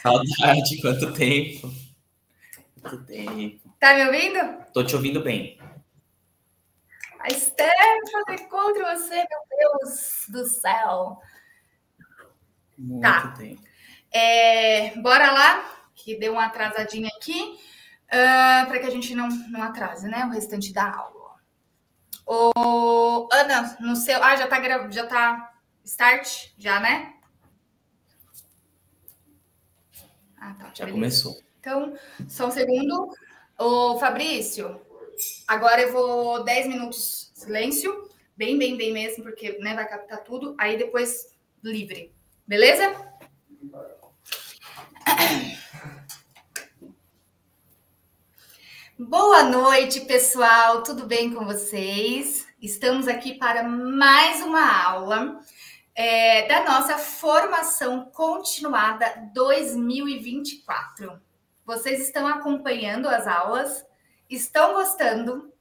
Saudade, quanto tempo. Quanto tempo. Tá me ouvindo? Tô te ouvindo bem. A Stephanie, contra você, meu Deus do céu. Muito tempo. Bora lá, que deu uma atrasadinha aqui, para que a gente não atrase, né, o restante da aula. Ana, no seu... já tá start? Já, né? Tá. Já beleza. começou. Então, só um segundo. Ô, Fabrício, agora eu vou 10 minutos silêncio, bem mesmo, porque né, vai captar tudo, aí depois livre, beleza? Boa noite, pessoal, tudo bem com vocês? Estamos aqui para mais uma aula da nossa formação continuada 2024. Vocês estão acompanhando as aulas? Estão gostando?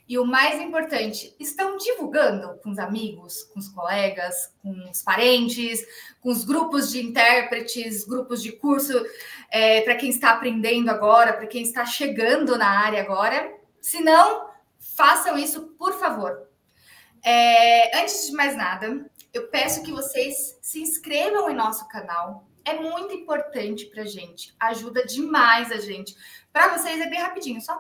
E o mais importante, estão divulgando com os amigos, com os colegas, com os parentes, com os grupos de intérpretes, grupos de curso, para quem está aprendendo agora, para quem está chegando na área agora. Se não, façam isso, por favor. Antes de mais nada, eu peço que vocês se inscrevam em nosso canal. É muito importante para a gente, ajuda demais a gente. Para vocês é bem rapidinho, só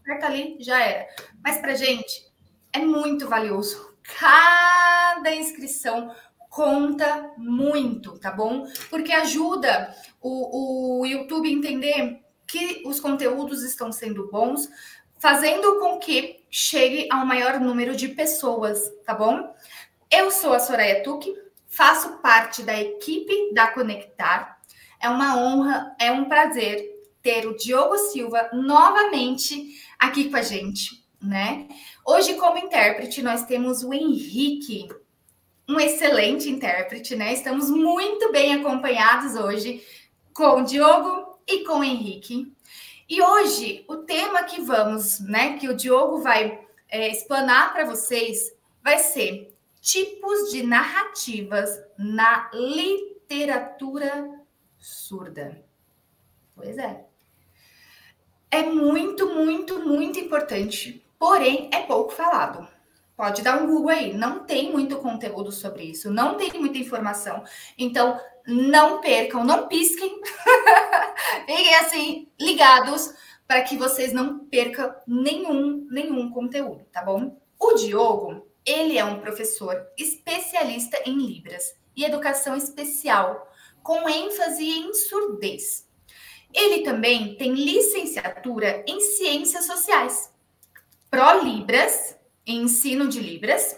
aperta ali, já era. Mas para a gente é muito valioso. Cada inscrição conta muito, tá bom? Porque ajuda o YouTube a entender que os conteúdos estão sendo bons, fazendo com que chegue a um maior número de pessoas, tá bom? Eu sou a Soraya Tucci, faço parte da equipe da Conectar. É uma honra, é um prazer ter o Diogo Silva novamente aqui com a gente, né? Hoje, como intérprete, nós temos o Henrique, um excelente intérprete, né? Estamos muito bem acompanhados hoje com o Diogo e com o Henrique. E hoje, o tema que vamos, né, que o Diogo vai explanar para vocês, vai ser tipos de narrativas na literatura surda. Pois é. É muito importante, porém é pouco falado. Pode dar um Google aí, não tem muito conteúdo sobre isso, não tem muita informação. Então, não percam, não pisquem, fiquem assim, ligados, para que vocês não percam nenhum conteúdo, tá bom? O Diogo, ele é um professor especialista em Libras e educação especial, com ênfase em surdez. Ele também tem licenciatura em Ciências Sociais, Pró-Libras, em ensino de Libras,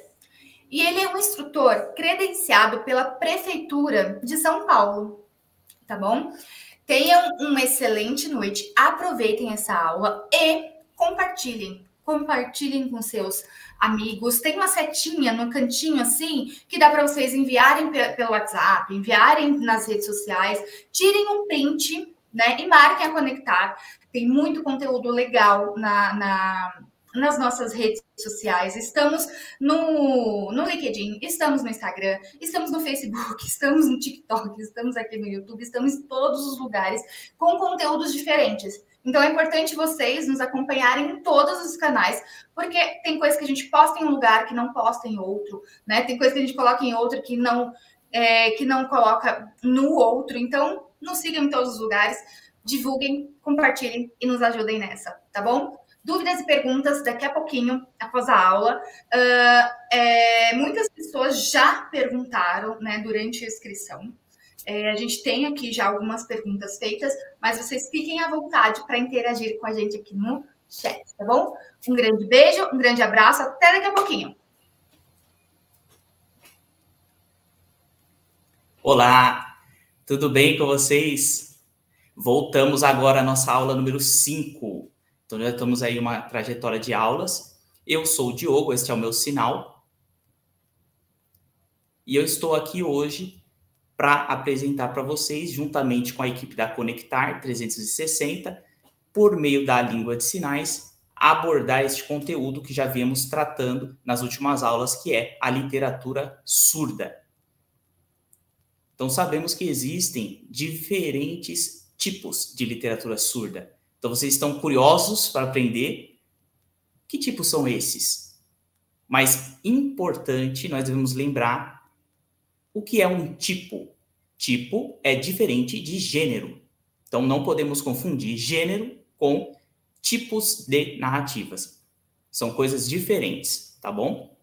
e ele é um instrutor credenciado pela Prefeitura de São Paulo, tá bom? Tenham uma excelente noite, aproveitem essa aula e compartilhem com seus amigos. Tem uma setinha no cantinho assim que dá para vocês enviarem pelo WhatsApp, enviarem nas redes sociais, tirem um print, né, e marquem a Conectar. Tem muito conteúdo legal nas nossas redes sociais. Estamos no LinkedIn, estamos no Instagram, estamos no Facebook, estamos no TikTok, estamos aqui no YouTube, estamos em todos os lugares com conteúdos diferentes. Então é importante vocês nos acompanharem em todos os canais, porque tem coisa que a gente posta em um lugar que não posta em outro, né? Tem coisa que a gente coloca em outro que não coloca no outro. Então, nos sigam em todos os lugares, divulguem, compartilhem e nos ajudem nessa, tá bom? Dúvidas e perguntas daqui a pouquinho, após a aula. Muitas pessoas já perguntaram, né, durante a inscrição. A gente tem aqui já algumas perguntas feitas, mas vocês fiquem à vontade para interagir com a gente aqui no chat, tá bom? Um grande beijo, um grande abraço, até daqui a pouquinho. Olá, tudo bem com vocês? Voltamos agora à nossa aula número 5. Então, já estamos aí uma trajetória de aulas. Eu sou o Diogo, este é o meu sinal. E eu estou aqui hoje para apresentar para vocês, juntamente com a equipe da Conectar 360, por meio da língua de sinais, abordar este conteúdo que já viemos tratando nas últimas aulas, que é a literatura surda. Então, sabemos que existem diferentes tipos de literatura surda. Então, vocês estão curiosos para aprender que tipos são esses? Mas, importante, nós devemos lembrar o que é um tipo. Tipo é diferente de gênero. Então, não podemos confundir gênero com tipos de narrativas. São coisas diferentes, tá bom?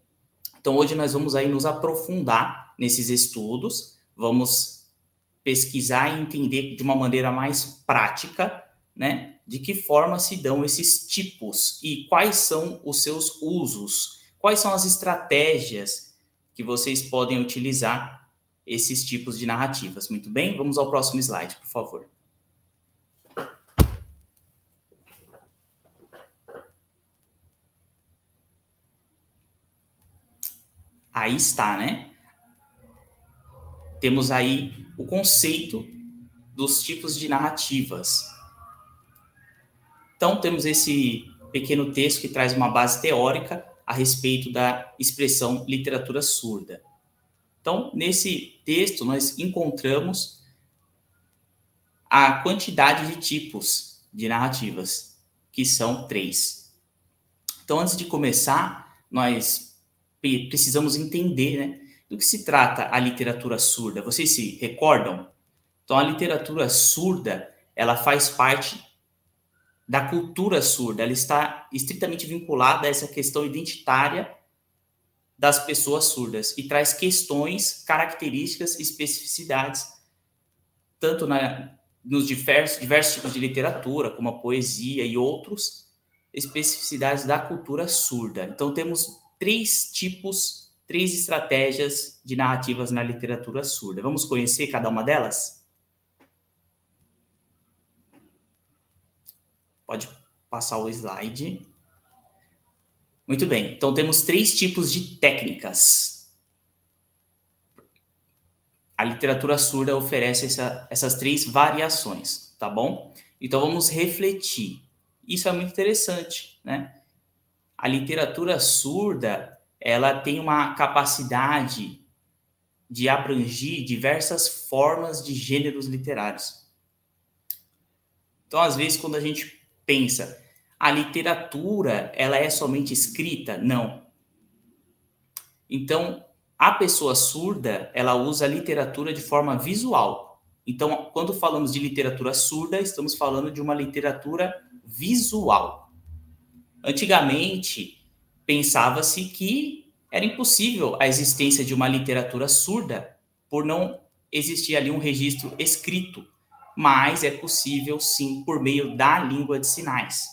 Então, hoje nós vamos aí nos aprofundar nesses estudos, vamos pesquisar e entender de uma maneira mais prática, né, de que forma se dão esses tipos e quais são os seus usos, quais são as estratégias que vocês podem utilizar esses tipos de narrativas. Muito bem? Vamos ao próximo slide, por favor. Aí está, né? Temos aí o conceito dos tipos de narrativas. Então, temos esse pequeno texto que traz uma base teórica a respeito da expressão literatura surda. Então, nesse texto, nós encontramos a quantidade de tipos de narrativas, que são 3. Então, antes de começar, nós precisamos entender, né, do que se trata a literatura surda. Vocês se recordam? Então, a literatura surda, ela faz parte da cultura surda, ela está estritamente vinculada a essa questão identitária das pessoas surdas e traz questões, características, especificidades, tanto nos diversos tipos de literatura, como a poesia e outros, especificidades da cultura surda. Então, temos 3 tipos, 3 estratégias de narrativas na literatura surda. Vamos conhecer cada uma delas? Pode passar o slide. Muito bem. Então, temos 3 tipos de técnicas. A literatura surda oferece essas 3 variações, tá bom? Então, vamos refletir. Isso é muito interessante, né? A literatura surda, ela tem uma capacidade de abranger diversas formas de gêneros literários. Então, às vezes, quando a gente pensa, a literatura, ela é somente escrita? Não. Então, a pessoa surda, ela usa a literatura de forma visual. Então, quando falamos de literatura surda, estamos falando de uma literatura visual. Antigamente, pensava-se que era impossível a existência de uma literatura surda por não existir ali um registro escrito, mas é possível, sim, por meio da língua de sinais.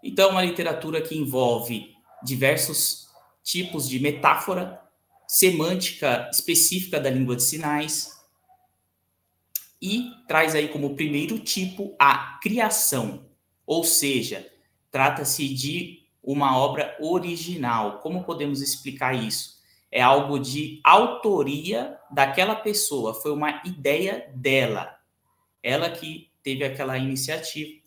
Então, uma literatura que envolve diversos tipos de metáfora, semântica específica da língua de sinais, e traz aí como primeiro tipo a criação, ou seja, trata-se de uma obra original. Como podemos explicar isso? É algo de autoria daquela pessoa, foi uma ideia dela. Ela que teve aquela iniciativa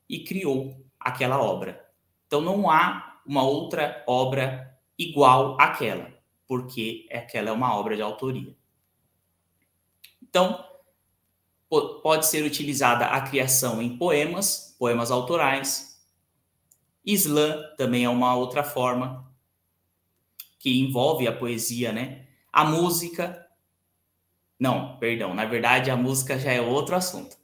e criou aquela obra. Então, não há uma outra obra igual àquela, porque aquela é uma obra de autoria. Então, pode ser utilizada a criação em poemas, poemas autorais. Slam também é uma outra forma que envolve a poesia, né? A música... Não, perdão, na verdade a música já é outro assunto.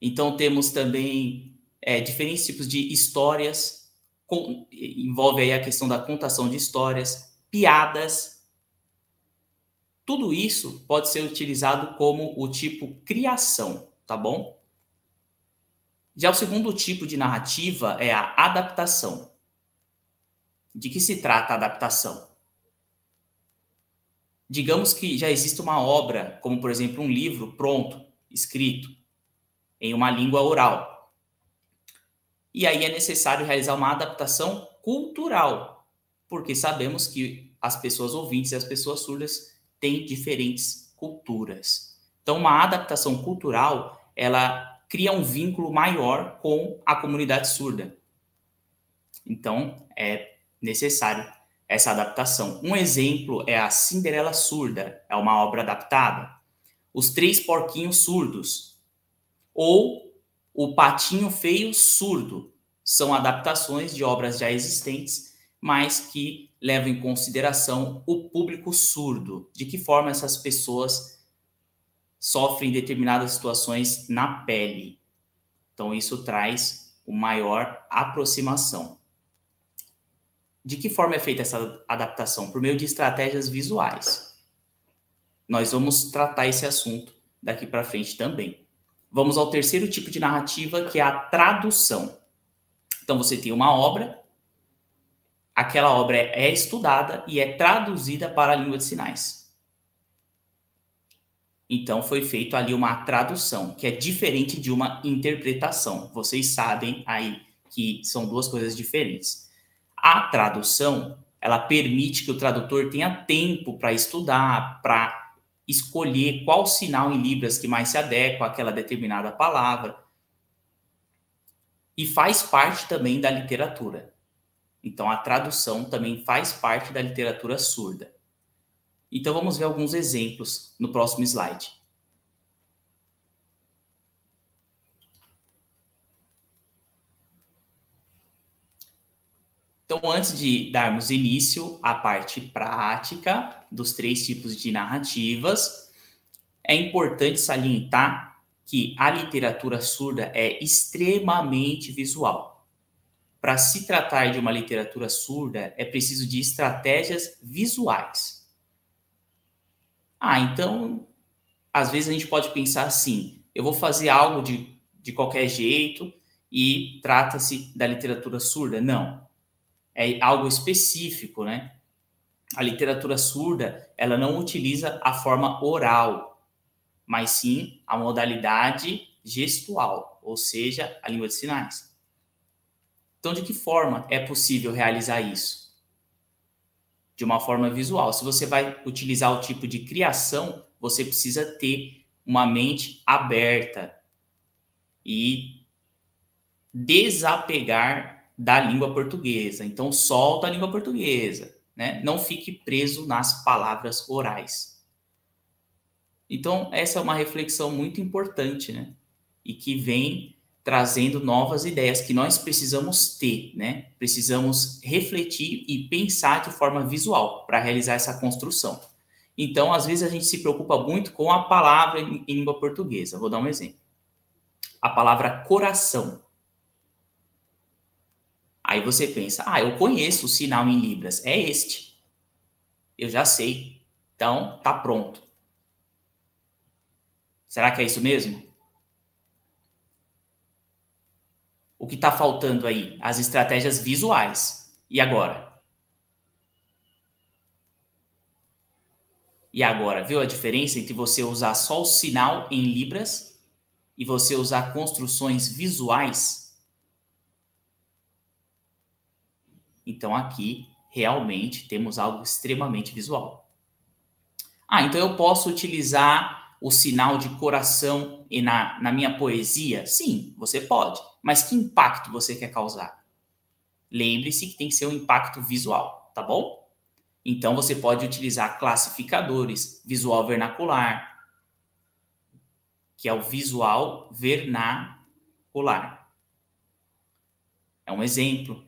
Então temos também diferentes tipos de histórias, envolve aí a questão da contação de histórias, piadas. Tudo isso pode ser utilizado como o tipo criação, tá bom? Já o segundo tipo de narrativa é a adaptação. De que se trata a adaptação? Digamos que já existe uma obra, como por exemplo um livro pronto, escrito, em uma língua oral. E aí é necessário realizar uma adaptação cultural, porque sabemos que as pessoas ouvintes e as pessoas surdas têm diferentes culturas. Então, uma adaptação cultural, ela cria um vínculo maior com a comunidade surda. Então, é necessário essa adaptação. Um exemplo é a Cinderela Surda, é uma obra adaptada. Os Três Porquinhos Surdos ou o Patinho Feio Surdo são adaptações de obras já existentes, mas que levam em consideração o público surdo, de que forma essas pessoas sofrem determinadas situações na pele. Então, isso traz uma maior aproximação. De que forma é feita essa adaptação? Por meio de estratégias visuais. Nós vamos tratar esse assunto daqui para frente também. Vamos ao terceiro tipo de narrativa, que é a tradução. Então, você tem uma obra, aquela obra é estudada e é traduzida para a língua de sinais. Então, foi feito ali uma tradução, que é diferente de uma interpretação. Vocês sabem aí que são duas coisas diferentes. A tradução, ela permite que o tradutor tenha tempo para estudar, para escolher qual sinal em Libras que mais se adequa àquela determinada palavra. E faz parte também da literatura. Então, a tradução também faz parte da literatura surda. Então, vamos ver alguns exemplos no próximo slide. Então, antes de darmos início à parte prática dos três tipos de narrativas, é importante salientar que a literatura surda é extremamente visual. Para se tratar de uma literatura surda, é preciso de estratégias visuais. Então, às vezes a gente pode pensar assim, eu vou fazer algo de qualquer jeito e trata-se da literatura surda. Não. É algo específico, né? A literatura surda, ela não utiliza a forma oral, mas sim a modalidade gestual, ou seja, a língua de sinais. Então, de que forma é possível realizar isso? De uma forma visual. Se você vai utilizar o tipo de criação, você precisa ter uma mente aberta e desapegar da língua portuguesa. Então, solta a língua portuguesa, né? Não fique preso nas palavras orais. Então, essa é uma reflexão muito importante, né? E que vem trazendo novas ideias que nós precisamos ter, né? Precisamos refletir e pensar de forma visual para realizar essa construção. Então, às vezes a gente se preocupa muito com a palavra em língua portuguesa. Vou dar um exemplo. A palavra coração. Aí você pensa, eu conheço o sinal em Libras, é este. Eu já sei. Então, tá pronto. Será que é isso mesmo? O que está faltando aí? As estratégias visuais. E agora? E agora? Viu a diferença entre você usar só o sinal em Libras e você usar construções visuais? Então, aqui, realmente, temos algo extremamente visual. Então eu posso utilizar o sinal de coração na minha poesia? Sim, você pode. Mas que impacto você quer causar? Lembre-se que tem que ser um impacto visual, tá bom? Então, você pode utilizar classificadores, visual vernacular, que é o visual vernacular. É um exemplo.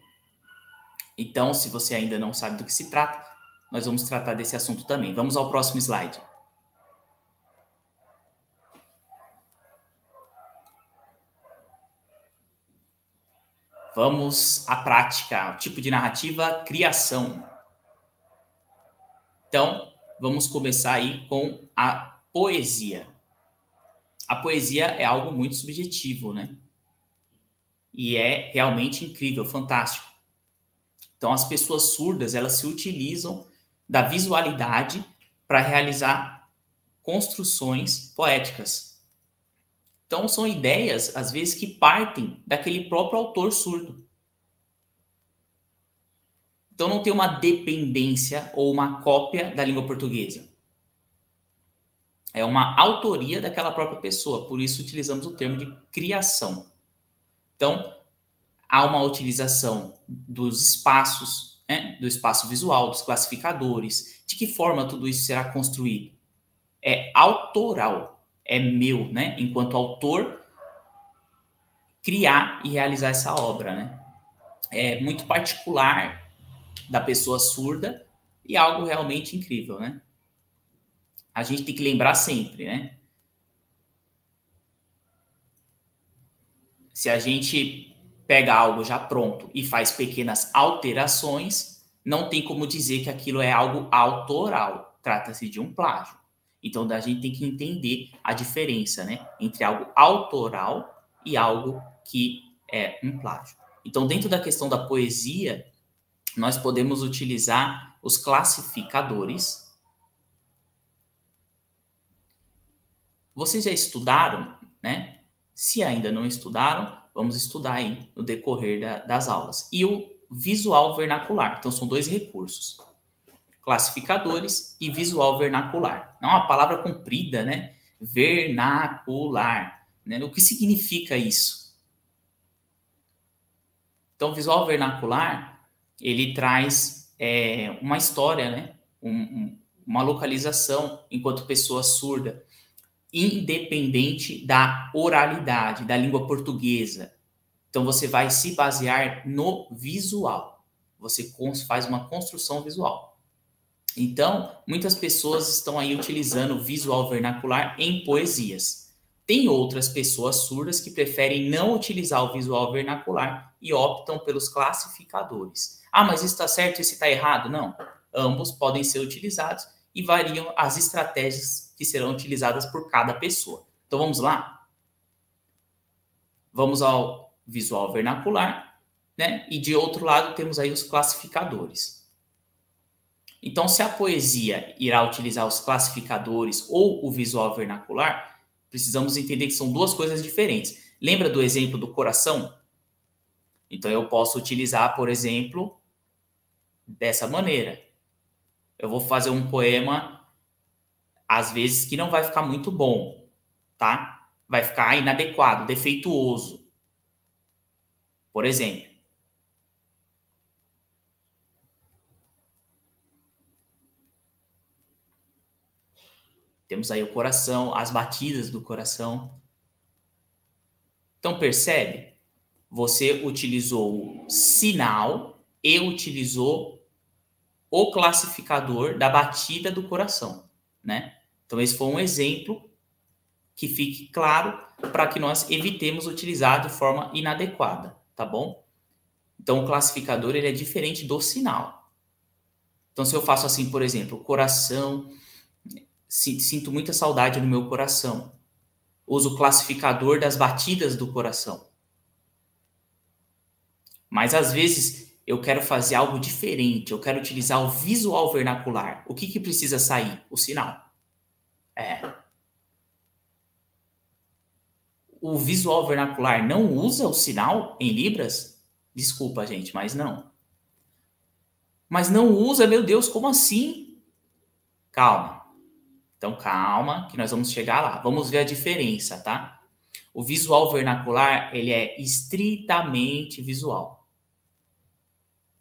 Então, se você ainda não sabe do que se trata, nós vamos tratar desse assunto também. Vamos ao próximo slide. Vamos à prática, o tipo de narrativa, criação. Então, vamos começar aí com a poesia. A poesia é algo muito subjetivo, né? E é realmente incrível, fantástico. Então, as pessoas surdas, elas se utilizam da visualidade para realizar construções poéticas. Então, são ideias, às vezes, que partem daquele próprio autor surdo. Então, não tem uma dependência ou uma cópia da língua portuguesa. É uma autoria daquela própria pessoa, por isso utilizamos o termo de criação. Então, há uma utilização dos espaços, né, do espaço visual, dos classificadores. De que forma tudo isso será construído? É autoral, é meu, né? Enquanto autor, criar e realizar essa obra, né? É muito particular da pessoa surda e algo realmente incrível, né? A gente tem que lembrar sempre, né? Se a gente pega algo já pronto e faz pequenas alterações, não tem como dizer que aquilo é algo autoral. Trata-se de um plágio. Então, a gente tem que entender a diferença, né, entre algo autoral e algo que é um plágio. Então, dentro da questão da poesia, nós podemos utilizar os classificadores. Vocês já estudaram, né? Se ainda não estudaram, vamos estudar aí no decorrer das aulas. E o visual vernacular. Então, são dois recursos. Classificadores e visual vernacular. Não é uma palavra comprida, né? Vernacular. Né? O que significa isso? Então, o visual vernacular, ele traz uma história, né? Uma localização enquanto pessoa surda, independente da oralidade, da língua portuguesa. Então, você vai se basear no visual. Você faz uma construção visual. Então, muitas pessoas estão aí utilizando o visual vernacular em poesias. Tem outras pessoas surdas que preferem não utilizar o visual vernacular e optam pelos classificadores. Ah, mas isso está certo e isso está errado? Não. Ambos podem ser utilizados e variam as estratégias que serão utilizadas por cada pessoa. Então, vamos lá? Vamos ao visual vernacular, né? E de outro lado temos aí os classificadores. Então, se a poesia irá utilizar os classificadores ou o visual vernacular, precisamos entender que são duas coisas diferentes. Lembra do exemplo do coração? Então, eu posso utilizar, por exemplo, dessa maneira. Eu vou fazer um poema, às vezes, que não vai ficar muito bom, tá? Vai ficar inadequado, defeituoso. Por exemplo. Temos aí o coração, as batidas do coração. Então, percebe? Você utilizou o sinal e utilizou o classificador da batida do coração, né? Então, esse foi um exemplo que fique claro para que nós evitemos utilizar de forma inadequada, tá bom? Então, o classificador ele é diferente do sinal. Então, se eu faço assim, por exemplo, coração, sinto muita saudade no meu coração. Uso o classificador das batidas do coração. Mas, às vezes, eu quero fazer algo diferente. Eu quero utilizar o visual vernacular. O que precisa sair? O sinal. O visual vernacular não usa o sinal em Libras? Desculpa, gente, mas não. Mas não usa, meu Deus, como assim? Calma. Então, calma, que nós vamos chegar lá. Vamos ver a diferença, tá? O visual vernacular, ele é estritamente visual.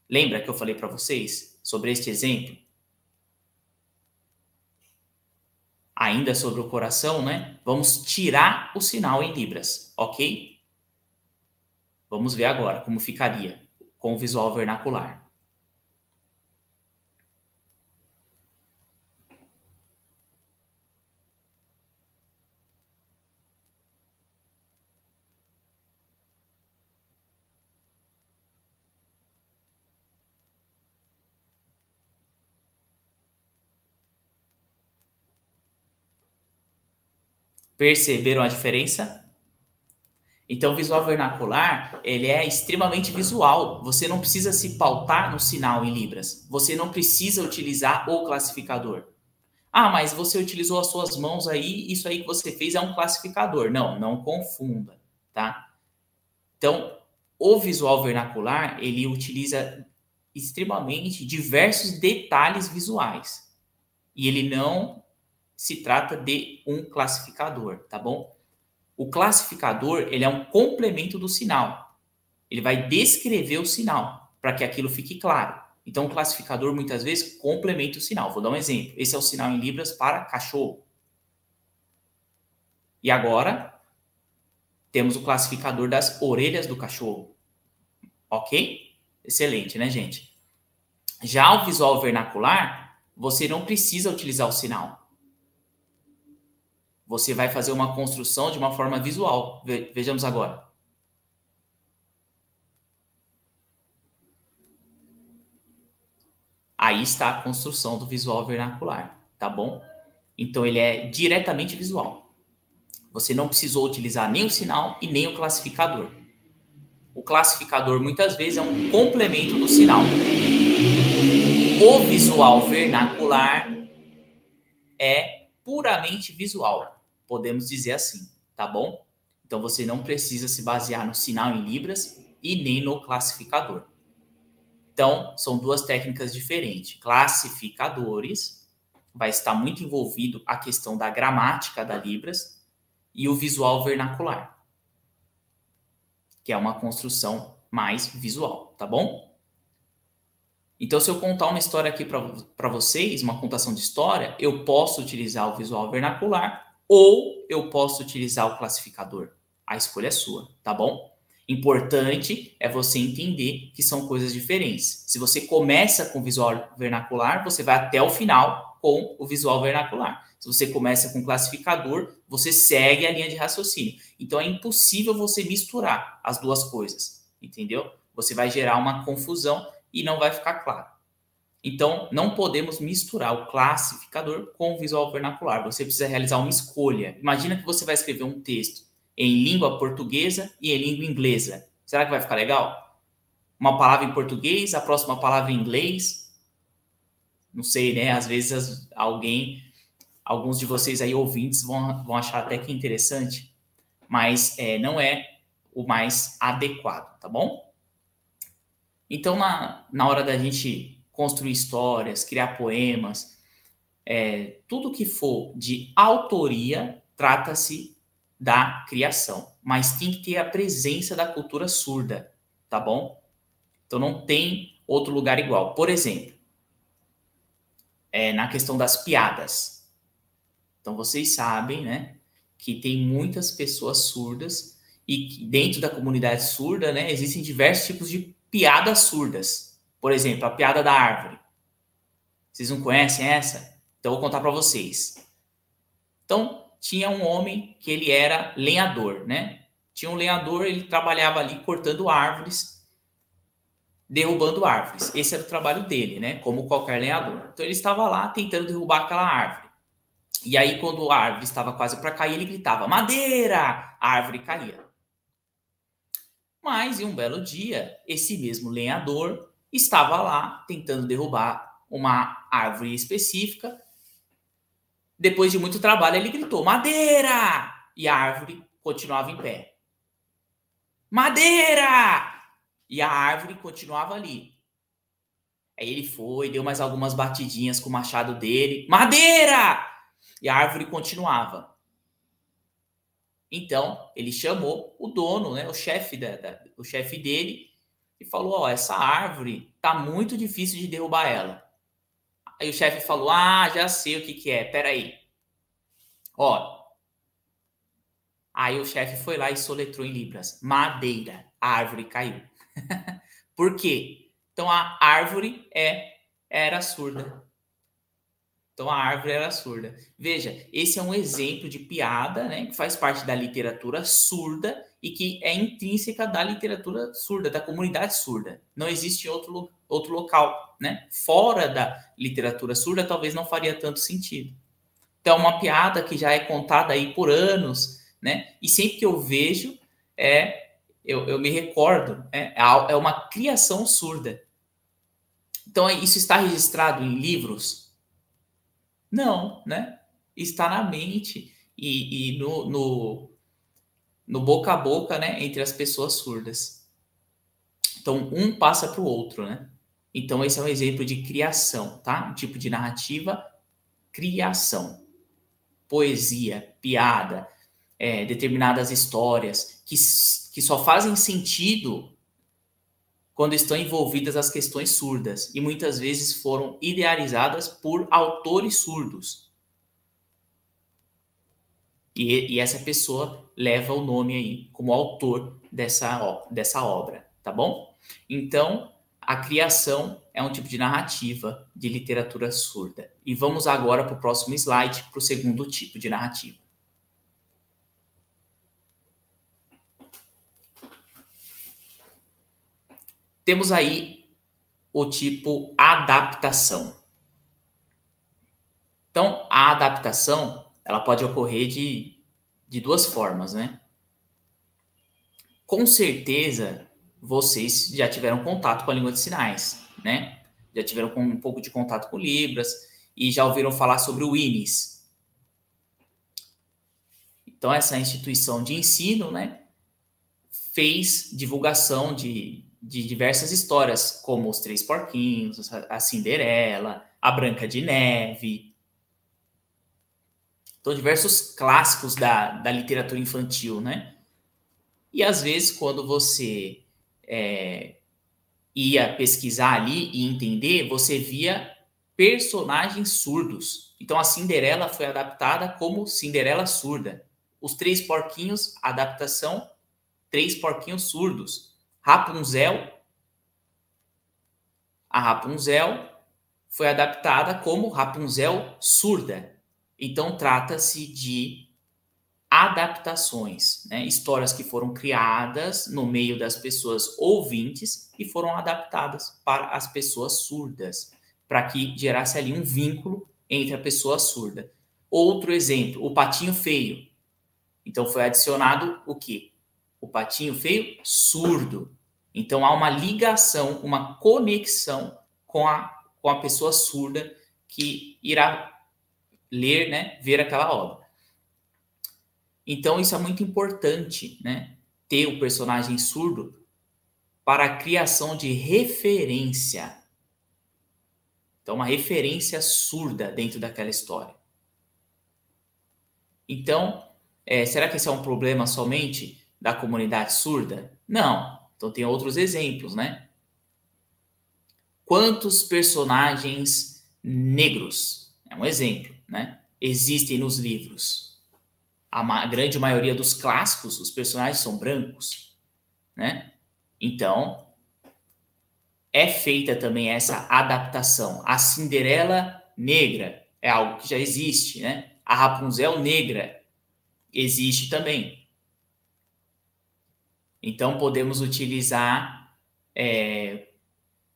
Lembra que eu falei para vocês sobre este exemplo? Ainda sobre o coração, né? Vamos tirar o sinal em Libras, ok? Vamos ver agora como ficaria com o visual vernacular. Perceberam a diferença? Então, o visual vernacular, ele é extremamente visual. Você não precisa se pautar no sinal em Libras. Você não precisa utilizar o classificador. Ah, mas você utilizou as suas mãos aí, isso aí que você fez é um classificador. Não, não confunda, tá? Então, o visual vernacular, ele utiliza extremamente diversos detalhes visuais. E ele não se trata de um classificador, tá bom? O classificador, ele é um complemento do sinal. Ele vai descrever o sinal, para que aquilo fique claro. Então, o classificador, muitas vezes, complementa o sinal. Vou dar um exemplo. Esse é o sinal em libras para cachorro. E agora, temos o classificador das orelhas do cachorro. Ok? Excelente, né, gente? Já o visual vernacular, você não precisa utilizar o sinal. Você vai fazer uma construção de uma forma visual. Vejamos agora. Aí está a construção do visual vernacular, tá bom? Então, ele é diretamente visual. Você não precisou utilizar nem o sinal e nem o classificador. O classificador, muitas vezes, é um complemento do sinal. O visual vernacular é puramente visual, podemos dizer assim, tá bom? Então, você não precisa se basear no sinal em libras e nem no classificador. Então, são duas técnicas diferentes. Classificadores, vai estar muito envolvido a questão da gramática da libras e o visual vernacular, que é uma construção mais visual, tá bom? Então, se eu contar uma história aqui para vocês, uma contação de história, eu posso utilizar o visual vernacular ou eu posso utilizar o classificador. A escolha é sua, tá bom? Importante é você entender que são coisas diferentes. Se você começa com o visual vernacular, você vai até o final com o visual vernacular. Se você começa com o classificador, você segue a linha de raciocínio. Então, é impossível você misturar as duas coisas, entendeu? Você vai gerar uma confusão e não vai ficar claro. Então, não podemos misturar o classificador com o visual vernacular. Você precisa realizar uma escolha. Imagina que você vai escrever um texto em língua portuguesa e em língua inglesa. Será que vai ficar legal? Uma palavra em português, a próxima palavra em inglês. Não sei, né? Às vezes alguns de vocês aí ouvintes vão achar até que é interessante, mas não é o mais adequado, tá bom? Então, na hora da gente construir histórias, criar poemas, tudo que for de autoria, trata-se da criação. Mas tem que ter a presença da cultura surda, tá bom? Então, não tem outro lugar igual. Por exemplo, na questão das piadas. Então, vocês sabem, né, que tem muitas pessoas surdas e que dentro da comunidade surda, né, existem diversos tipos de piadas surdas. Por exemplo, a piada da árvore. Vocês não conhecem essa? Então, eu vou contar para vocês. Então, tinha um homem que ele era lenhador, né? Tinha um lenhador, ele trabalhava ali cortando árvores, derrubando árvores. Esse era o trabalho dele, né? Como qualquer lenhador. Então, ele estava lá tentando derrubar aquela árvore. E aí, quando a árvore estava quase para cair, ele gritava, madeira! A árvore caía. Mas, em um belo dia, esse mesmo lenhador estava lá tentando derrubar uma árvore específica. Depois de muito trabalho, ele gritou, madeira! E a árvore continuava em pé. Madeira! E a árvore continuava ali. Aí ele foi, deu mais algumas batidinhas com o machado dele. Madeira! E a árvore continuava. Então, ele chamou o dono, né, o chefe dele, e falou, essa árvore tá muito difícil de derrubar ela. Aí o chefe falou, já sei o que é, peraí. Aí o chefe foi lá e soletrou em libras, madeira, a árvore caiu. Por quê? Então a árvore era surda. Então a árvore era surda. Veja, esse é um exemplo de piada, né, que faz parte da literatura surda e que é intrínseca da literatura surda, da comunidade surda. Não existe outro local, né? Fora da literatura surda, talvez não faria tanto sentido. Então, uma piada que já é contada aí por anos, né? E sempre que eu vejo, eu me recordo, é uma criação surda. Então, isso está registrado em livros? Não, né? Está na mente e no boca a boca, né? Entre as pessoas surdas. Então, um passa para o outro, né? Então, esse é um exemplo de criação, tá? Um tipo de narrativa, criação. Poesia, piada, determinadas histórias que só fazem sentido quando estão envolvidas as questões surdas e muitas vezes foram idealizadas por autores surdos. E essa pessoa leva o nome aí como autor dessa obra, tá bom? Então, a criação é um tipo de narrativa de literatura surda. E vamos agora para o próximo slide, para o segundo tipo de narrativa. Temos aí o tipo adaptação. Então, a adaptação, ela pode ocorrer de duas formas, né? Com certeza, vocês já tiveram contato com a língua de sinais, né? Já tiveram um pouco de contato com Libras e já ouviram falar sobre o INIS. Então, essa instituição de ensino, né, fez divulgação de diversas histórias, como Os Três Porquinhos, a Cinderela, a Branca de Neve. Então, diversos clássicos da literatura infantil, né? E, às vezes, quando você ia pesquisar ali e entender, você via personagens surdos. Então, a Cinderela foi adaptada como Cinderela surda. Os Três Porquinhos, adaptação, Três Porquinhos surdos. Rapunzel, a Rapunzel foi adaptada como Rapunzel surda. Então, trata-se de adaptações, né? Histórias que foram criadas no meio das pessoas ouvintes e foram adaptadas para as pessoas surdas, para que gerasse ali um vínculo entre a pessoa surda. Outro exemplo, o Patinho Feio. Então, foi adicionado o quê? O Patinho Feio surdo. Então, há uma ligação, uma conexão com a pessoa surda que irá ler, né, ver aquela obra. Então, isso é muito importante, né, ter o personagem surdo para a criação de referência. Então, uma referência surda dentro daquela história. Então, será que esse é um problema somente da comunidade surda? Não. Então, tem outros exemplos, né? Quantos personagens negros, é um exemplo, né, existem nos livros? A grande maioria dos clássicos, os personagens são brancos, né? Então, é feita também essa adaptação. A Cinderela negra é algo que já existe, né? A Rapunzel negra existe também. Então, podemos utilizar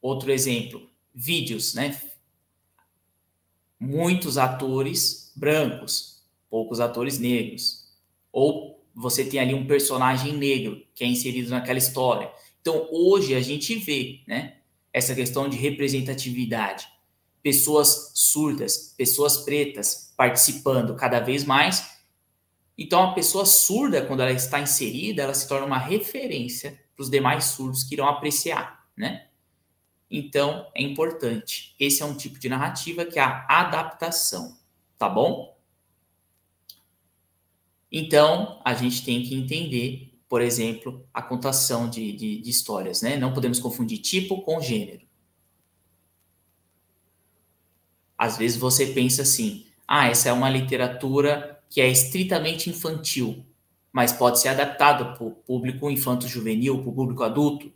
outro exemplo, vídeos, né? Muitos atores brancos, poucos atores negros. Ou você tem ali um personagem negro que é inserido naquela história. Então, hoje a gente vê, né, essa questão de representatividade. Pessoas surdas, pessoas pretas participando cada vez mais. Então, a pessoa surda, quando ela está inserida, ela se torna uma referência para os demais surdos que irão apreciar, né? Então, é importante. Esse é um tipo de narrativa que é a adaptação, tá bom? Então, a gente tem que entender, por exemplo, a contação de histórias, né? Não podemos confundir tipo com gênero. Às vezes você pensa assim, essa é uma literatura que é estritamente infantil, mas pode ser adaptada para o público infanto-juvenil, para o público adulto.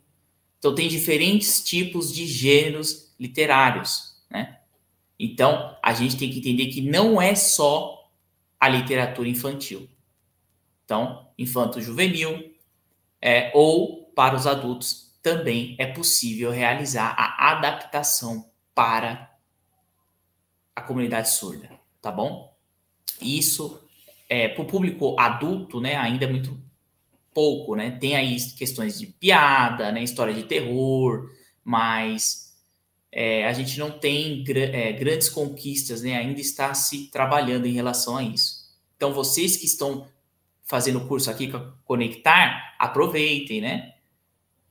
Então, tem diferentes tipos de gêneros literários, né? Então, a gente tem que entender que não é só a literatura infantil. Então, infanto-juvenil ou para os adultos também é possível realizar a adaptação para a comunidade surda, tá bom? Isso, para o público adulto, né, ainda é muito pouco, né? Tem aí questões de piada, né, história de terror, mas a gente não tem grandes conquistas, né? Ainda está se trabalhando em relação a isso. Então, vocês que estão fazendo o curso aqui Conectar, aproveitem, né?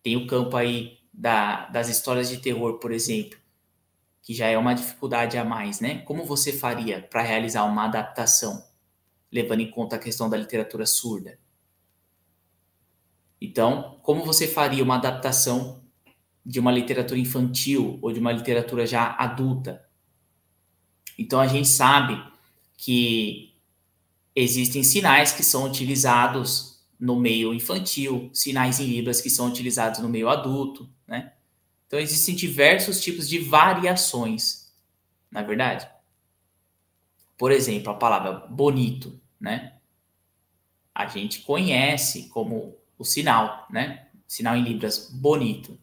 Tem o campo aí das histórias de terror, por exemplo, que já é uma dificuldade a mais, né? Como você faria para realizar uma adaptação, levando em conta a questão da literatura surda? Então, como você faria uma adaptação de uma literatura infantil ou de uma literatura já adulta. Então, a gente sabe que existem sinais que são utilizados no meio infantil, sinais em libras que são utilizados no meio adulto, né? Então, existem diversos tipos de variações, na verdade. Por exemplo, a palavra bonito, né? A gente conhece como o sinal, né? Sinal em libras, bonito,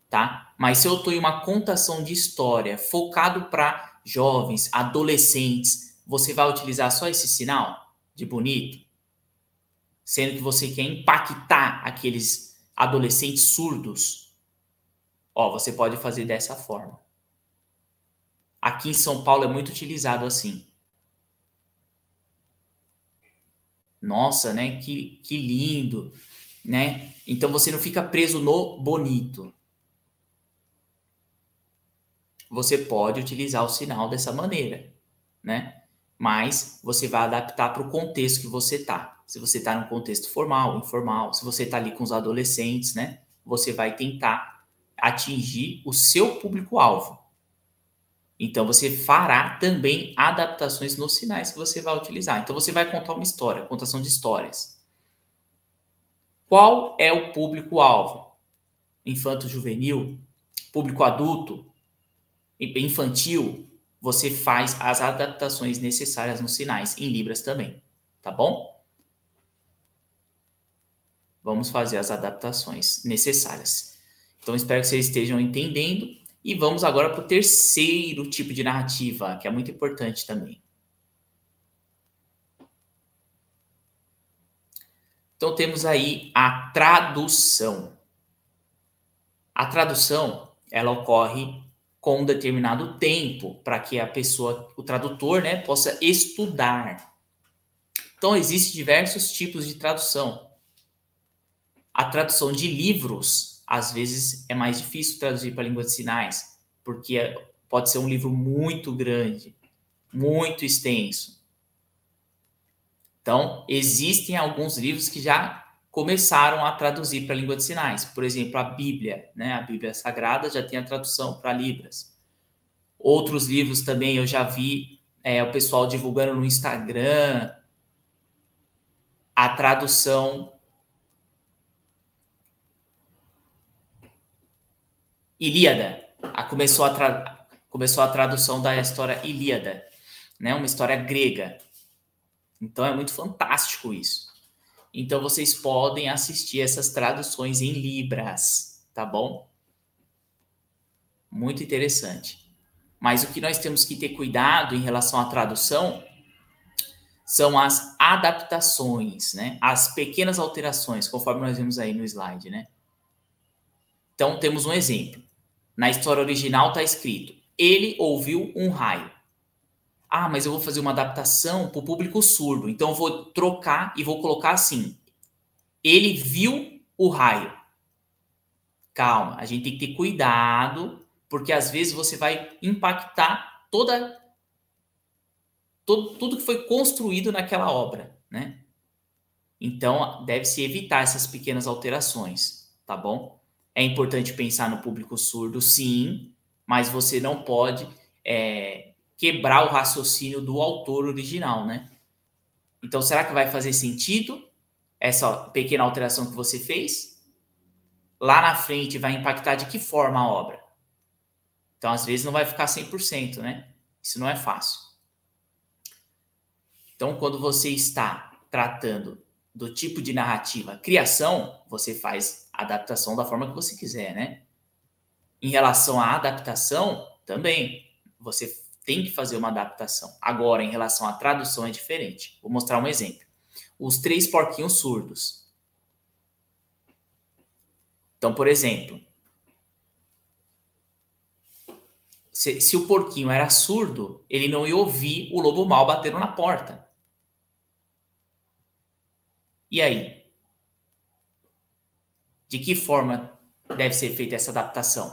tá? Mas se eu estou em uma contação de história focado para jovens, adolescentes, você vai utilizar só esse sinal de bonito? Sendo que você quer impactar aqueles adolescentes surdos. Ó, você pode fazer dessa forma. Aqui em São Paulo é muito utilizado assim. Nossa, né? Que lindo, né? Então você não fica preso no bonito. Você pode utilizar o sinal dessa maneira, né? Mas você vai adaptar para o contexto que você está. Se você está num contexto formal, informal, se você está ali com os adolescentes, né? Você vai tentar atingir o seu público-alvo. Então, você fará também adaptações nos sinais que você vai utilizar. Então, você vai contar uma história, contação de histórias. Qual é o público-alvo? Infanto-juvenil? Público adulto? Infantil? Você faz as adaptações necessárias nos sinais, em libras também, tá bom? Vamos fazer as adaptações necessárias. Então, espero que vocês estejam entendendo. E vamos agora para o terceiro tipo de narrativa, que é muito importante também. Então, temos aí a tradução. A tradução, ela ocorre com um determinado tempo para que a pessoa, o tradutor, né, possa estudar. Então, existem diversos tipos de tradução. A tradução de livros, às vezes, é mais difícil traduzir para a língua de sinais, porque pode ser um livro muito grande, muito extenso. Então, existem alguns livros que já começaram a traduzir para a língua de sinais. Por exemplo, a Bíblia, né? A Bíblia Sagrada já tem a tradução para Libras. Outros livros também eu já vi o pessoal divulgando no Instagram a tradução Ilíada. Começou a tradução da história Ilíada, né? Uma história grega. Então, é muito fantástico isso. Então, vocês podem assistir essas traduções em libras, tá bom? Muito interessante. Mas o que nós temos que ter cuidado em relação à tradução são as adaptações, né? As pequenas alterações, conforme nós vimos aí no slide, né? Então, temos um exemplo. Na história original está escrito: ele ouviu um raio. Ah, mas eu vou fazer uma adaptação para o público surdo. Então, eu vou trocar e vou colocar assim: ele viu o raio. Calma, a gente tem que ter cuidado, porque às vezes você vai impactar tudo que foi construído naquela obra, né? Então, deve-se evitar essas pequenas alterações, tá bom? É importante pensar no público surdo, sim, mas você não pode quebrar o raciocínio do autor original, né? Então, será que vai fazer sentido essa pequena alteração que você fez? Lá na frente vai impactar de que forma a obra? Então, às vezes não vai ficar 100%, né? Isso não é fácil. Então, quando você está tratando do tipo de narrativa criação, você faz a adaptação da forma que você quiser, né? Em relação à adaptação, também, você tem que fazer uma adaptação. Agora, em relação à tradução, é diferente. Vou mostrar um exemplo. Os 3 porquinhos surdos. Então, por exemplo, se o porquinho era surdo, ele não ia ouvir o lobo mau batendo na porta. E aí? De que forma deve ser feita essa adaptação?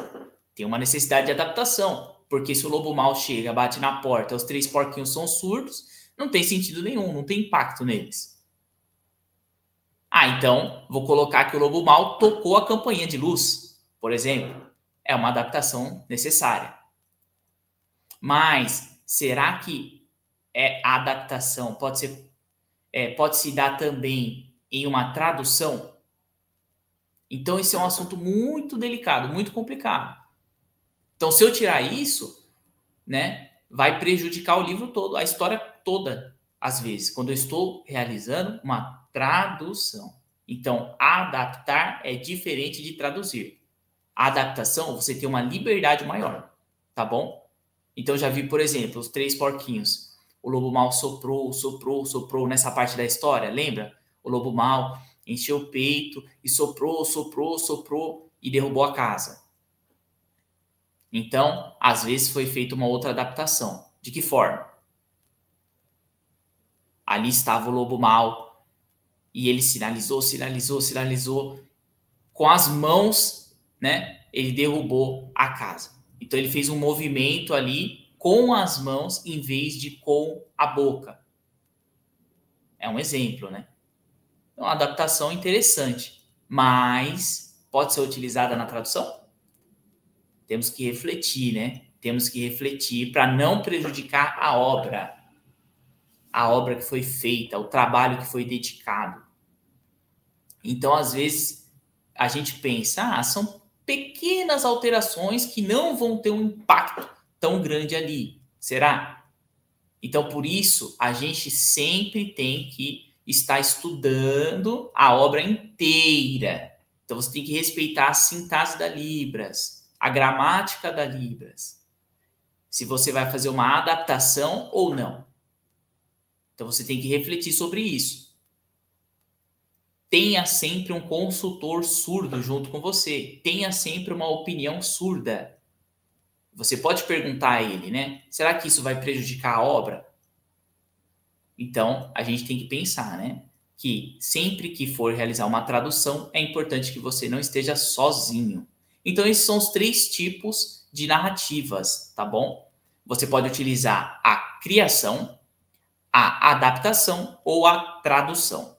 Tem uma necessidade de adaptação, porque se o lobo mau chega, bate na porta, os 3 porquinhos são surdos, não tem sentido nenhum, não tem impacto neles. Ah, então vou colocar que o lobo mau tocou a campainha de luz, por exemplo. É uma adaptação necessária. Mas será que a adaptação pode se dar também em uma tradução? Então, esse é um assunto muito delicado, muito complicado. Então, se eu tirar isso, né, vai prejudicar o livro todo, a história toda, às vezes, quando eu estou realizando uma tradução. Então, adaptar é diferente de traduzir. A adaptação, você tem uma liberdade maior, tá bom? Então, já vi, por exemplo, os 3 porquinhos. O lobo mau soprou, soprou, soprou nessa parte da história, lembra? O lobo mau encheu o peito e soprou, soprou, soprou e derrubou a casa. Então, às vezes foi feita uma outra adaptação. De que forma? Ali estava o lobo mau e ele sinalizou, sinalizou, sinalizou. Com as mãos, né, ele derrubou a casa. Então, ele fez um movimento ali com as mãos em vez de com a boca. É um exemplo, né? É uma adaptação interessante, mas pode ser utilizada na tradução? Temos que refletir, né? Temos que refletir para não prejudicar a obra que foi feita, o trabalho que foi dedicado. Então, às vezes, a gente pensa, são pequenas alterações que não vão ter um impacto tão grande ali. Será? Então, por isso, a gente sempre tem que estar estudando a obra inteira. Então, você tem que respeitar a sintaxe da Libras, a gramática da Libras. Se você vai fazer uma adaptação ou não. Então, você tem que refletir sobre isso. Tenha sempre um consultor surdo junto com você. Tenha sempre uma opinião surda. Você pode perguntar a ele, né? Será que isso vai prejudicar a obra? Então, a gente tem que pensar, né? Que sempre que for realizar uma tradução, é importante que você não esteja sozinho. Então, esses são os 3 tipos de narrativas, tá bom? Você pode utilizar a criação, a adaptação ou a tradução.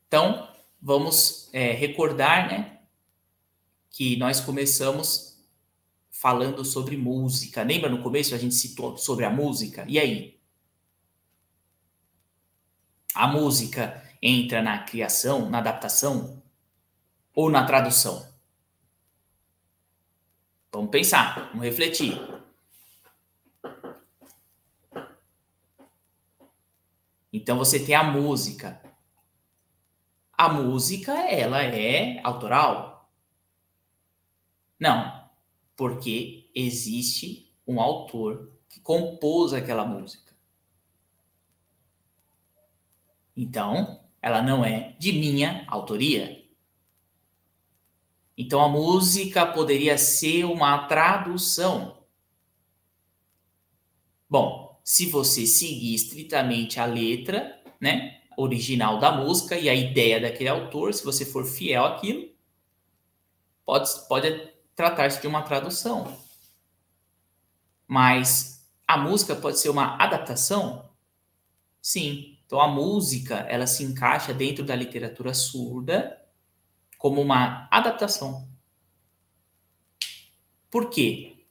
Então, vamos recordar, né, que nós começamos falando sobre música. Lembra no começo a gente citou sobre a música? E aí? A música entra na criação, na adaptação ou na tradução? Vamos pensar, vamos refletir. Então você tem a música. A música, ela é autoral? Não, porque existe um autor que compôs aquela música. Então, ela não é de minha autoria. Então, a música poderia ser uma tradução. Bom, se você seguir estritamente a letra, né, original da música e a ideia daquele autor, se você for fiel àquilo, pode tratar-se de uma tradução. Mas a música pode ser uma adaptação? Sim. Então, a música, ela se encaixa dentro da literatura surda como uma adaptação. Por quê?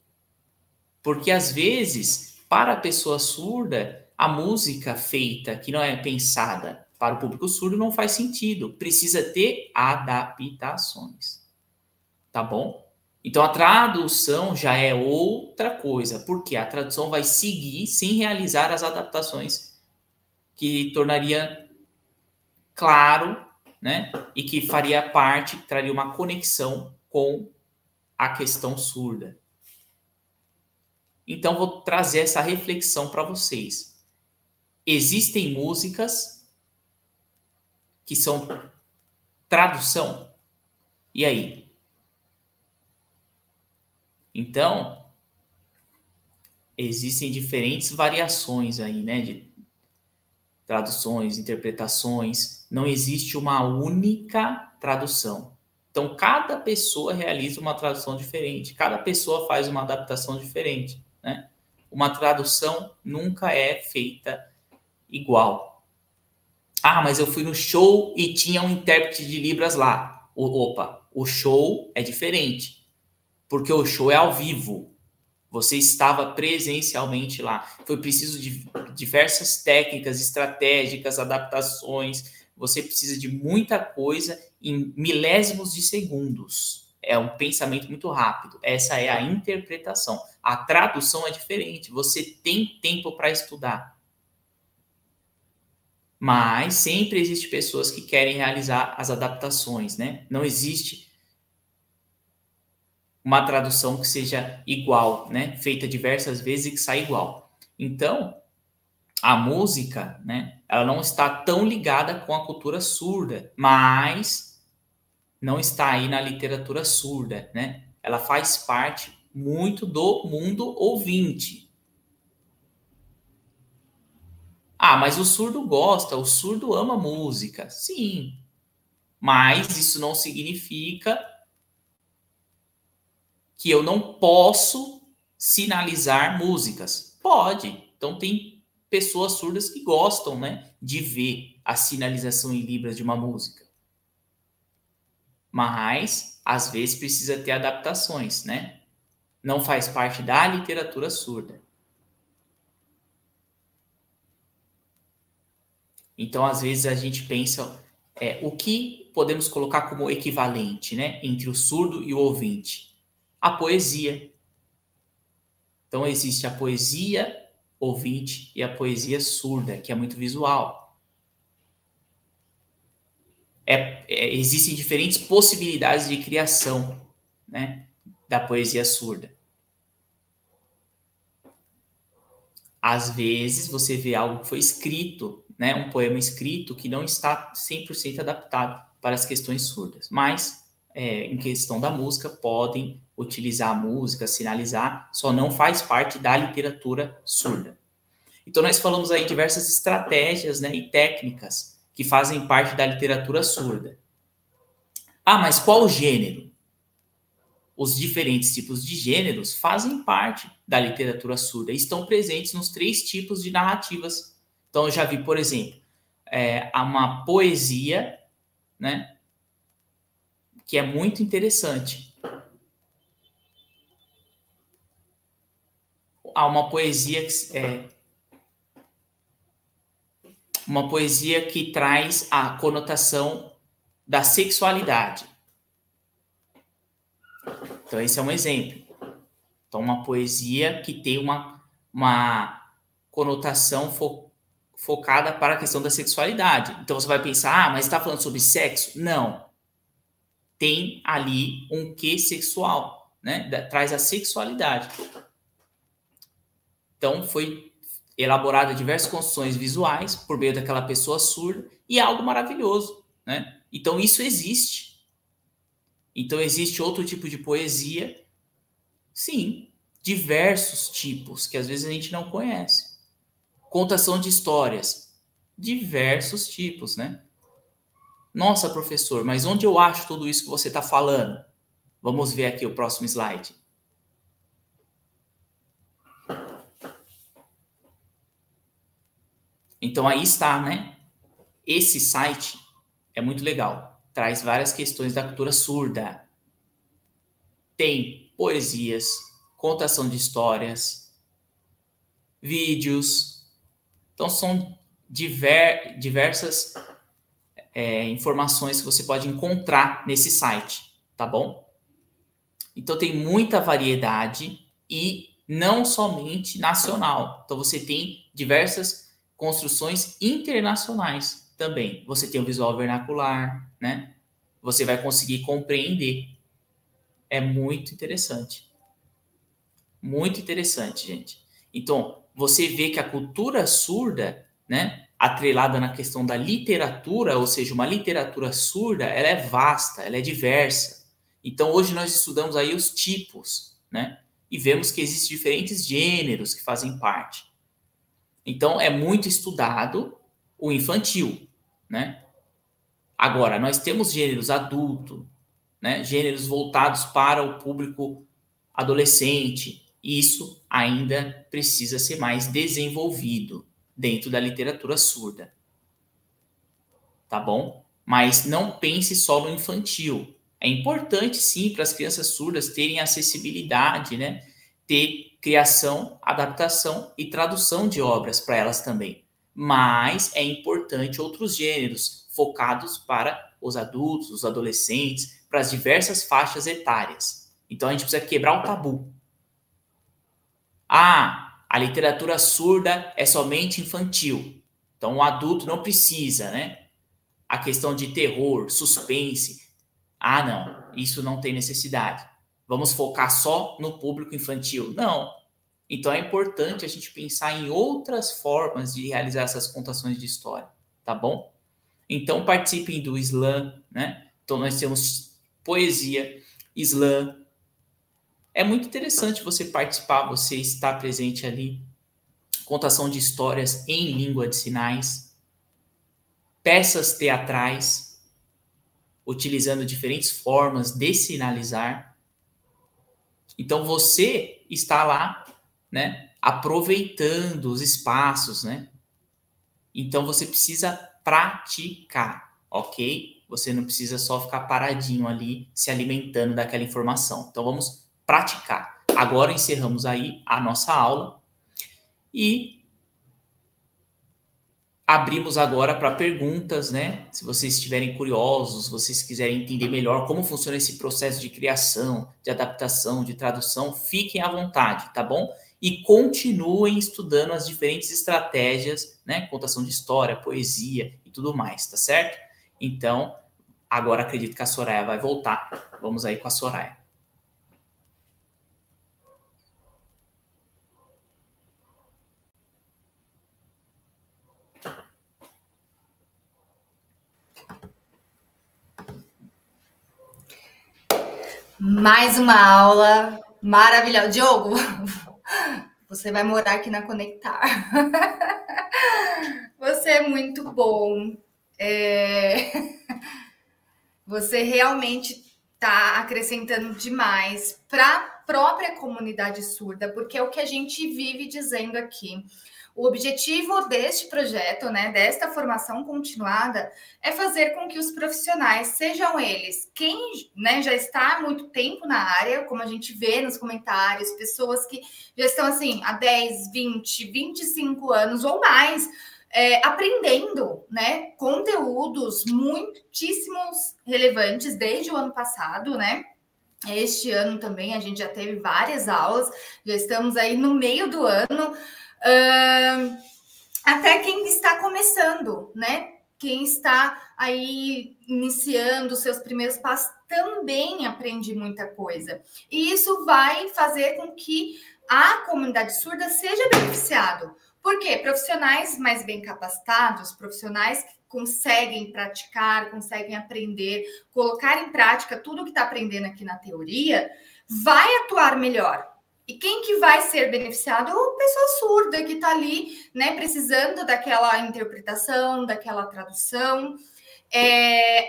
Porque, às vezes, para a pessoa surda, a música feita, que não é pensada para o público surdo, não faz sentido. Precisa ter adaptações. Tá bom? Então, a tradução já é outra coisa. Porque a tradução vai seguir sem realizar as adaptações que tornaria claro, né? E que faria parte, traria uma conexão com a questão surda. Então, vou trazer essa reflexão para vocês. Existem músicas que são tradução? E aí? Então, existem diferentes variações aí, né? De traduções, interpretações. Não existe uma única tradução. Então, cada pessoa realiza uma tradução diferente. Cada pessoa faz uma adaptação diferente, né? Uma tradução nunca é feita igual. Mas eu fui no show e tinha um intérprete de Libras lá. O show é diferente, porque o show é ao vivo. Você estava presencialmente lá. Foi preciso de diversas técnicas estratégicas, adaptações. Você precisa de muita coisa em milésimos de segundos. É um pensamento muito rápido. Essa é a interpretação. A tradução é diferente. Você tem tempo para estudar. Mas sempre existe pessoas que querem realizar as adaptações, né? Não existe uma tradução que seja igual, né? Feita diversas vezes e que saia igual. Então, a música, né? Ela não está tão ligada com a cultura surda, mas não está aí na literatura surda, né? Ela faz parte muito do mundo ouvinte. Ah, mas o surdo gosta, o surdo ama música. Sim, mas isso não significa que eu não posso sinalizar músicas. Pode. Então tem pessoas surdas que gostam, né, de ver a sinalização em libras de uma música. Mas às vezes precisa ter adaptações, né? Não faz parte da literatura surda. Então, às vezes a gente pensa o que podemos colocar como equivalente, né, entre o surdo e o ouvinte? A poesia. Então, existe a poesia ouvinte e a poesia surda, que é muito visual. Existem diferentes possibilidades de criação, né, da poesia surda. Às vezes, você vê algo que foi escrito, né, um poema escrito que não está 100% adaptado para as questões surdas, mas em questão da música, podem utilizar a música, sinalizar, só não faz parte da literatura surda. Então, nós falamos aí diversas estratégias, né, e técnicas que fazem parte da literatura surda. Ah, mas qual gênero? Os diferentes tipos de gêneros fazem parte da literatura surda e estão presentes nos 3 tipos de narrativas. Então, eu já vi, por exemplo, uma poesia, né, que é muito interessante. Há uma poesia que traz a conotação da sexualidade. Então, esse é um exemplo. Então, uma poesia que tem uma conotação focada para a questão da sexualidade. Então, você vai pensar, mas está falando sobre sexo? Não. Tem ali um quê sexual, né? Traz a sexualidade. Então, foi elaborada diversas construções visuais por meio daquela pessoa surda e é algo maravilhoso, né? Então, isso existe. Então, existe outro tipo de poesia? Sim, diversos tipos que às vezes a gente não conhece. Contação de histórias, diversos tipos, né? Nossa, professor, mas onde eu acho tudo isso que você está falando? Vamos ver aqui o próximo slide. Então, aí está, né? Esse site é muito legal. Traz várias questões da cultura surda. Tem poesias, contação de histórias, vídeos. Então, são diversas informações que você pode encontrar nesse site, tá bom? Então, tem muita variedade e não somente nacional. Então, você tem diversas construções internacionais também. Você tem o visual vernacular, né? Você vai conseguir compreender. É muito interessante. Muito interessante, gente. Então, você vê que a cultura surda, né, atrelada na questão da literatura, ou seja, uma literatura surda, ela é vasta, ela é diversa. Então, hoje nós estudamos aí os tipos, né, e vemos que existem diferentes gêneros que fazem parte. Então, é muito estudado o infantil, né? Agora, nós temos gêneros adulto, né, gêneros voltados para o público adolescente. Isso ainda precisa ser mais desenvolvido dentro da literatura surda. Tá bom? mas não pense só no infantil. É importante, sim, para as crianças surdas terem acessibilidade, né? Ter criação, adaptação e tradução de obras para elas também. Mas é importante outros gêneros focados para os adultos, os adolescentes, para as diversas faixas etárias. Então a gente precisa quebrar o tabu. Ah, a literatura surda é somente infantil. Então o adulto não precisa, né? A questão de terror, suspense. Ah, não, isso não tem necessidade. Vamos focar só no público infantil? Não. Então é importante a gente pensar em outras formas de realizar essas contações de história, tá bom? Então participem do slam, né? Então nós temos poesia, slam. É muito interessante você participar, você estar presente ali. Contação de histórias em língua de sinais, peças teatrais, utilizando diferentes formas de sinalizar. Então você está lá, né, aproveitando os espaços, né? Então você precisa praticar, ok? Você não precisa só ficar paradinho ali se alimentando daquela informação. Então vamos praticar. Agora encerramos aí a nossa aula e abrimos agora para perguntas, né? Se vocês estiverem curiosos, se vocês quiserem entender melhor como funciona esse processo de criação, de adaptação, de tradução, fiquem à vontade, tá bom? E continuem estudando as diferentes estratégias, né? Contação de história, poesia e tudo mais, tá certo? Então, agora acredito que a Soraya vai voltar. Vamos aí com a Soraya. Mais uma aula maravilhosa. Diogo, você vai morar aqui na Conectar. Você é muito bom. Você realmente está acrescentando demais para a própria comunidade surda, porque é o que a gente vive dizendo aqui. O objetivo deste projeto, né, desta formação continuada, é fazer com que os profissionais, sejam eles quem, né, já está há muito tempo na área, como a gente vê nos comentários, pessoas que já estão assim há 10, 20, 25 anos ou mais, aprendendo, né, conteúdos muitíssimos relevantes desde o ano passado, né? Este ano também a gente já teve várias aulas, já estamos aí no meio do ano. Até quem está começando, né? Quem está aí iniciando os seus primeiros passos também aprende muita coisa. E isso vai fazer com que a comunidade surda seja beneficiado. Por quê? Profissionais mais bem capacitados, profissionais que conseguem praticar, conseguem aprender, colocar em prática tudo que está aprendendo aqui na teoria, vai atuar melhor. E quem que vai ser beneficiado? A pessoa surda que está ali, né, precisando daquela interpretação, daquela tradução.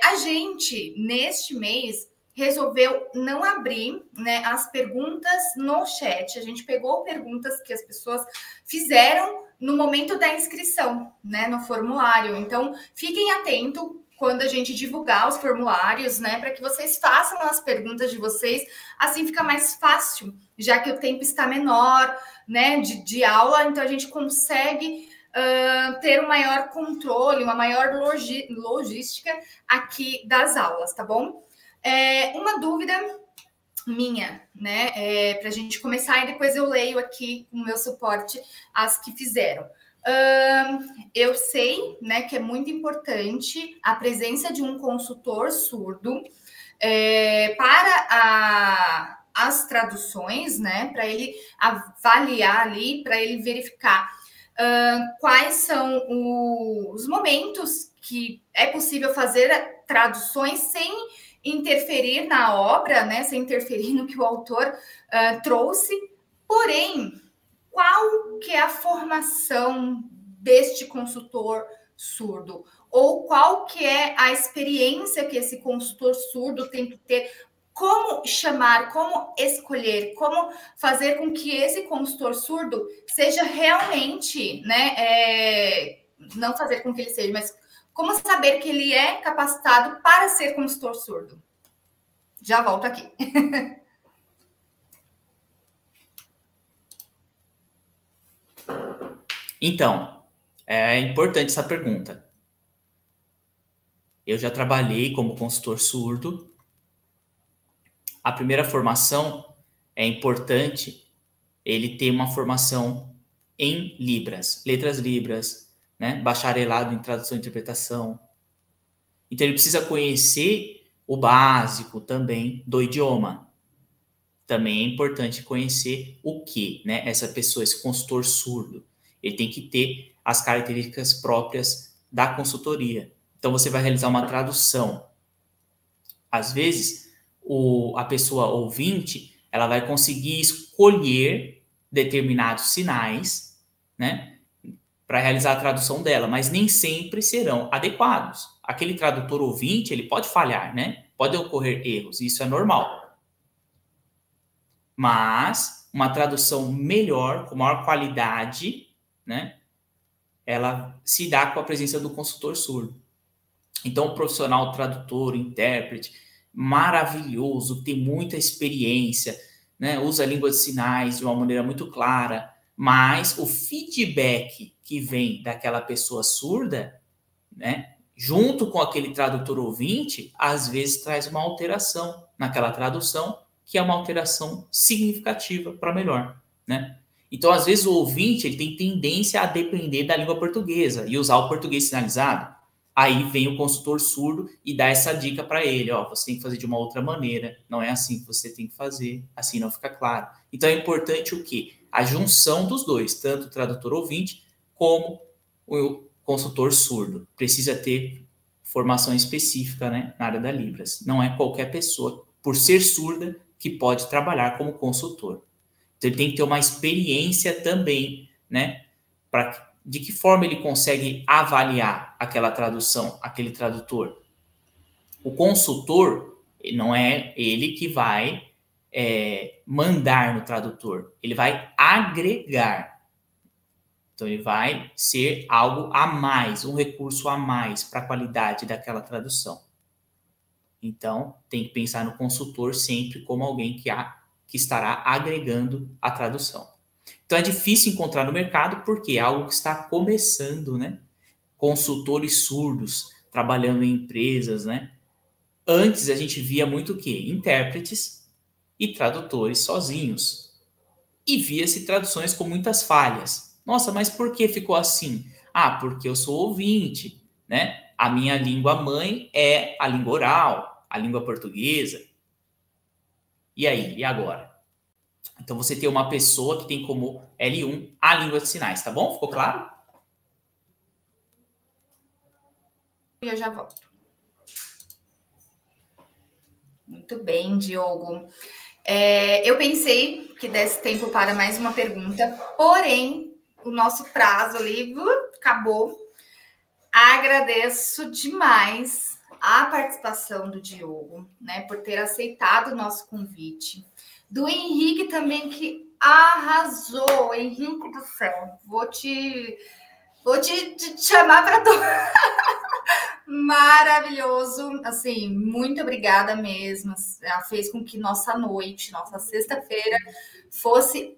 A gente, neste mês, resolveu não abrir, né, as perguntas no chat. A gente pegou perguntas que as pessoas fizeram no momento da inscrição, né, no formulário. Então, fiquem atentos quando a gente divulgar os formulários, né, para que vocês façam as perguntas de vocês, assim fica mais fácil, já que o tempo está menor, né, de aula, então a gente consegue ter um maior controle, uma maior logística aqui das aulas, tá bom? Uma dúvida minha, né, para a gente começar e depois eu leio aqui com o meu suporte as que fizeram. Eu sei, né, que é muito importante a presença de um consultor surdo para as traduções, né, para ele avaliar ali, para ele verificar quais são os momentos que é possível fazer traduções sem interferir na obra, né, sem interferir no que o autor trouxe, porém, qual que é a formação deste consultor surdo? Ou qual que é a experiência que esse consultor surdo tem que ter? Como chamar, como escolher, como fazer com que esse consultor surdo seja realmente, né? Não fazer com que ele seja, mas Como saber que ele é capacitado para ser consultor surdo? Já volto aqui. Então, é importante essa pergunta. Eu já trabalhei como consultor surdo. A primeira formação é importante ele ter uma formação em Libras, letras Libras, né? Bacharelado em tradução e interpretação. Então, ele precisa conhecer o básico também do idioma. Também é importante conhecer o que, né? Essa pessoa, esse consultor surdo, ele tem que ter as características próprias da consultoria. Então, você vai realizar uma tradução. Às vezes, a pessoa ouvinte, ela vai conseguir escolher determinados sinais, né, para realizar a tradução dela, mas nem sempre serão adequados. Aquele tradutor ouvinte, ele pode falhar, né? Pode ocorrer erros, isso é normal. Mas uma tradução melhor, com maior qualidade, né, ela se dá com a presença do consultor surdo. Então, o profissional tradutor, intérprete, maravilhoso, tem muita experiência, né? Usa a língua de sinais de uma maneira muito clara, mas o feedback que vem daquela pessoa surda, né, junto com aquele tradutor ouvinte, às vezes traz uma alteração naquela tradução, que é uma alteração significativa para melhor, né? Então, às vezes, o ouvinte ele tem tendência a depender da língua portuguesa e usar o português sinalizado. Aí vem o consultor surdo e dá essa dica para ele, ó, você tem que fazer de uma outra maneira, não é assim que você tem que fazer, assim não fica claro. Então é importante o quê? A junção dos dois, tanto o tradutor ouvinte como o consultor surdo. Precisa ter formação específica, né, na área da Libras. Não é qualquer pessoa, por ser surda, que pode trabalhar como consultor. Então ele tem que ter uma experiência também, né, de que forma ele consegue avaliar aquela tradução, aquele tradutor. O consultor, não é ele que vai mandar no tradutor, ele vai agregar. Então, ele vai ser algo a mais, um recurso a mais para a qualidade daquela tradução. Então, tem que pensar no consultor sempre como alguém que estará agregando a tradução. Então, é difícil encontrar no mercado porque é algo que está começando, né? Consultores surdos trabalhando em empresas, né? Antes, a gente via muito o quê? Intérpretes e tradutores sozinhos. E via-se traduções com muitas falhas. Nossa, mas por que ficou assim? Ah, porque eu sou ouvinte, né? A minha língua mãe é a língua oral, a língua portuguesa. E aí? E agora? Então, você tem uma pessoa que tem como L1 a língua de sinais, tá bom? Ficou claro? Eu já volto. Muito bem, Diogo. Eu pensei que desse tempo para mais uma pergunta, porém, o nosso prazo ali acabou. Agradeço demais a participação do Diogo, né, por ter aceitado o nosso convite. Do Henrique também, que arrasou. Henrique do céu, vou te chamar para tu. Maravilhoso, assim, muito obrigada mesmo. Ela fez com que nossa noite, nossa sexta-feira fosse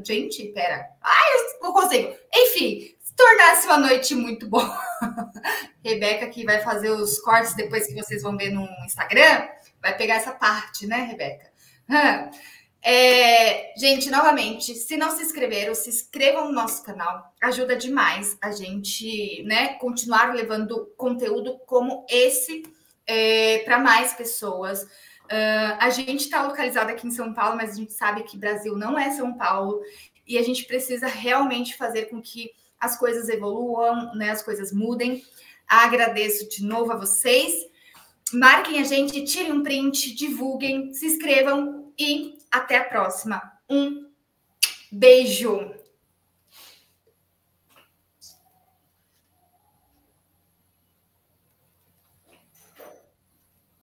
gente, pera. Ai, eu não consigo. Enfim, se tornasse uma noite muito boa. Rebeca, que vai fazer os cortes depois que vocês vão ver no Instagram, vai pegar essa parte, né, Rebeca? Gente, novamente, se não se inscreveram, se inscrevam no nosso canal. Ajuda demais a gente, né, continuar levando conteúdo como esse para mais pessoas. A gente está localizado aqui em São Paulo, mas a gente sabe que Brasil não é São Paulo e a gente precisa realmente fazer com que as coisas evoluam, né, as coisas mudem. Agradeço de novo a vocês. Marquem a gente, tirem um print, divulguem, se inscrevam e até a próxima. Um beijo!